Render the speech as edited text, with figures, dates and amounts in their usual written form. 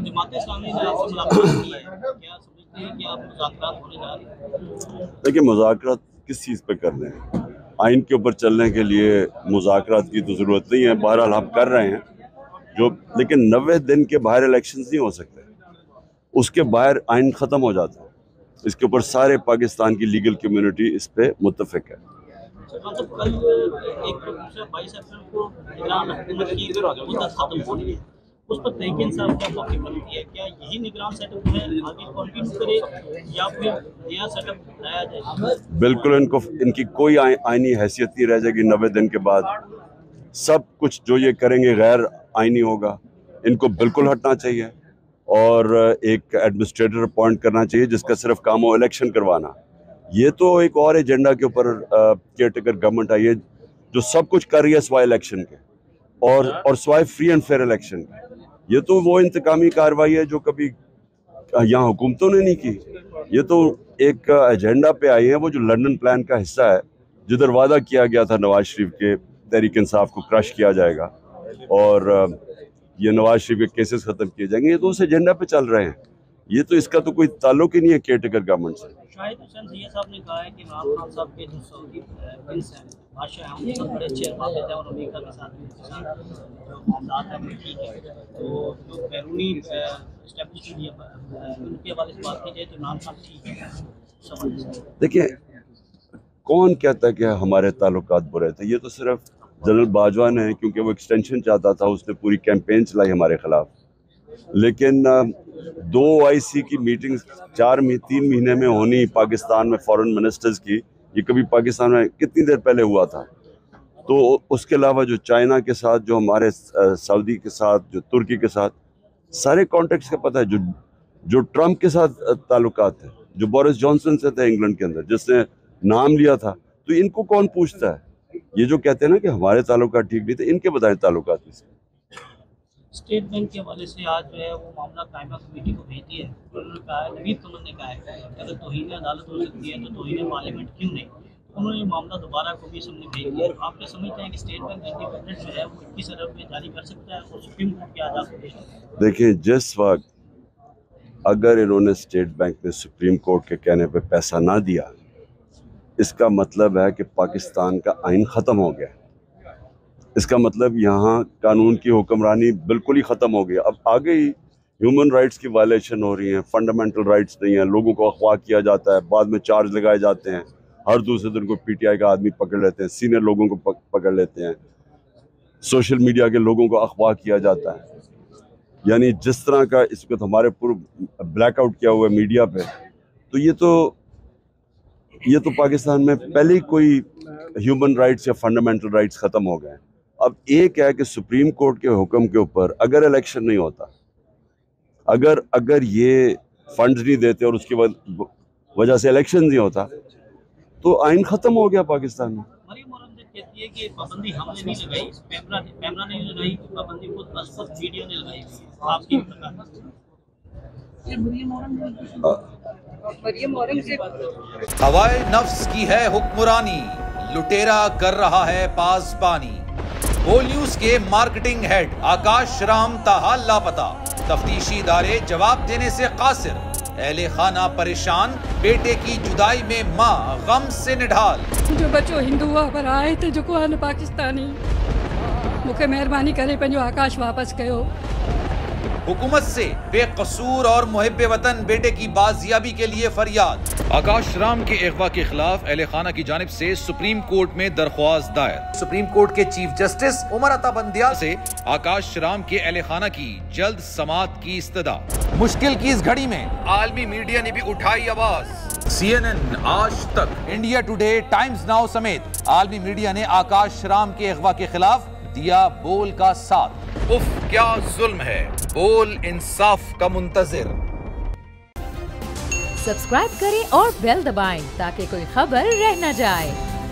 जमात इस्लामी ने आपसे मुलाकात की है, क्या समझते हैं कि आप मुज़ाकरात होने जा रहे हैं? देखिए, मुज़ाकरात किस चीज़ पे करने हैं? आइन के ऊपर चलने के लिए मुज़ाकरात की तो ज़रूरत नहीं है। बहरहाल हम कर रहे हैं जो, लेकिन 90 दिन के बाहर इलेक्शंस नहीं हो सकते। उसके बाहर आइन ख़त्म हो जाता है। इसके ऊपर सारे पाकिस्तान की लीगल कम्युनिटी इस पे मुत्तफिक है। मतलब कल एक 22 अप्रैल को निगरान हुकूमत की मुद्दत खत्म हो रही है, उस पर तहरीक इंसाफ क्या मौके बनती है? क्या यही निगरान सेटअप है आगे कंटिन्यू करे या फिर नया सेटअप बनाया जाए? बिल्कुल, इनकी कोई आइनी हैसियत नहीं रह जाएगी 90 दिन के बाद। सब कुछ जो ये करेंगे गैर आइनी होगा। इनको बिल्कुल हटना चाहिए और एक एडमिनिस्ट्रेटर अपॉइंट करना चाहिए जिसका सिर्फ काम हो इलेक्शन करवाना। ये तो एक और एजेंडा के ऊपर केयरटेकर गवर्नमेंट आई है जो सब कुछ कर रही है सिवाय इलेक्शन के और सिवाय फ्री एंड फेयर इलेक्शन के। ये तो वो इंतकामी कार्रवाई है जो कभी यहाँ हुकूमतों ने नहीं की। ये तो एक एजेंडा पे आई है, वो जो लंदन प्लान का हिस्सा है, जिधर वादा किया गया था नवाज शरीफ के तहरीक इंसाफ को क्रश किया जाएगा और ये नवाज शरीफ के केसेस खत्म किए जाएंगे। ये तो उस एजेंडा पे चल रहे हैं। ये तो इसका तो कोई ताल्लुक ही नहीं है केयरटेकर गवर्नमेंट से। शाहिद हुसैन सैयद साहब ने कहा है कि इमरान खान साहब के जो सऊदी प्रिंस हैं, बादशाह हैं, उनके साथ बड़े अच्छे अलमात हैं और अमेरिका के साथ भी जो मामलात हैं वो ठीक है। तो जो बैरूनी एस्टेब्लिशमेंट उनके हवाले से बात की जाए तो इमरान खान ठीक है। देखिए, कौन कहता है कि हमारे ताल्लुकात बुरे थे? ये तो सिर्फ जनरल बाजवा ने, क्योंकि वो एक्सटेंशन चाहता था, उसने पूरी कैंपेन चलाई हमारे खिलाफ। लेकिन 2 OIC की मीटिंग्स 3 महीने में होनी पाकिस्तान में फॉरेन मिनिस्टर्स की, ये कभी पाकिस्तान में कितनी देर पहले हुआ था? तो उसके अलावा जो चाइना के साथ, जो हमारे सऊदी के साथ, जो तुर्की के साथ, सारे कॉन्टेक्ट्स का पता है। जो ट्रंप के साथ ताल्लुकात थे, जो बोरिस जॉनसन से थे इंग्लैंड के अंदर, जिसने नाम लिया था, तो इनको कौन पूछता है? ये जो कहते हैं ना कि हमारे ताल्लुकात ठीक नहीं थे, इनके बताएं ताल्लुकात इसके। स्टेट बैंक के हवाले से आज जो है वो मामला कायमा कमेटी को भेज दिया है। उन्होंने कहा है, नवीद कमल ने कहा है कि अगर तौहीन अदालत हो सकती है तो तौहीन पार्लियामेंट क्यों नहीं? उन्होंने मामला दोबारा कभी असम्बली भेज दिया। आप क्या समझते हैं कि स्टेट बैंक इंडिपेंडेंट जो है वो 21 अरब में जारी कर सकता है और सुप्रीम कोर्ट की आज़ाद? देखिए, जिस वक्त अगर इन्होंने स्टेट बैंक ने सुप्रीम कोर्ट के कहने पे पैसा ना दिया, इसका मतलब है कि पाकिस्तान का आइन ख़त्म हो गया। इसका मतलब यहाँ कानून की हुक्मरानी बिल्कुल ही ख़त्म हो गई। अब आगे ही ह्यूमन राइट्स की वायलेशन हो रही हैं, फंडामेंटल राइट्स नहीं है, लोगों को अगवा किया जाता है, बाद में चार्ज लगाए जाते हैं, हर दूसरे दिन को PTI का आदमी पकड़ लेते हैं, सीनियर लोगों को पकड़ लेते हैं, सोशल मीडिया के लोगों को अगवा किया जाता है। यानी जिस तरह का इस वक्त हमारे पूरा ब्लैकआउट किया हुआ है मीडिया पे, तो ये तो पाकिस्तान में पहले ही कोई ह्यूमन राइट्स या फंडामेंटल राइट्स ख़त्म हो गए हैं। अब एक है कि सुप्रीम कोर्ट के हुक्म के ऊपर अगर इलेक्शन नहीं होता, अगर ये फंड्स नहीं देते और उसकी वजह से इलेक्शन नहीं होता, तो आइन ख़त्म हो गया पाकिस्तान में। मरियम औरंगज़ेब कहती है कि पाबंदी हमने नहीं लगाई, पैमरा ने लगाई, पाबंदी खुद मीडिया ने लगाई। आपकी हवाए नफ्स की है हुक्मरानी, लुटेरा कर रहा है पासबानी। बोल न्यूज के मार्केटिंग हेड आकाश राम ताहा लापता, तफ्तीशी इदारे जवाब देने से कासिर, अहले खाना परेशान, बेटे की जुदाई में माँ गम से निढाल। जो बच्चो हिंदू पर आए थे, जो को पाकिस्तानी, मुझे मेहरबानी करे पंहिंजो आकाश वापस कयो। हुकूमत से बेकसूर और मुहिब्बे वतन बेटे की बाजियाबी के लिए फरियाद। आकाश राम के अगवा के खिलाफ अहले खाना की जानिब से सुप्रीम कोर्ट में दरख्वास्त दायर। सुप्रीम कोर्ट के चीफ जस्टिस उमर अता बंदियाल से आकाश राम के अहले खाना की जल्द समाअत की इस्तदा। मुश्किल की इस घड़ी में आलमी मीडिया ने भी उठाई आवाज। CNN, आज तक, इंडिया टुडे, टाइम्स नाउ समेत आलमी मीडिया ने आकाश राम के अगवा के खिलाफ दिया बोल का साथ। उफ, क्या जुल्म है, बोल इंसाफ का मुंतजिर। सब्सक्राइब करें और बेल दबाएं ताकि कोई खबर रह न जाए।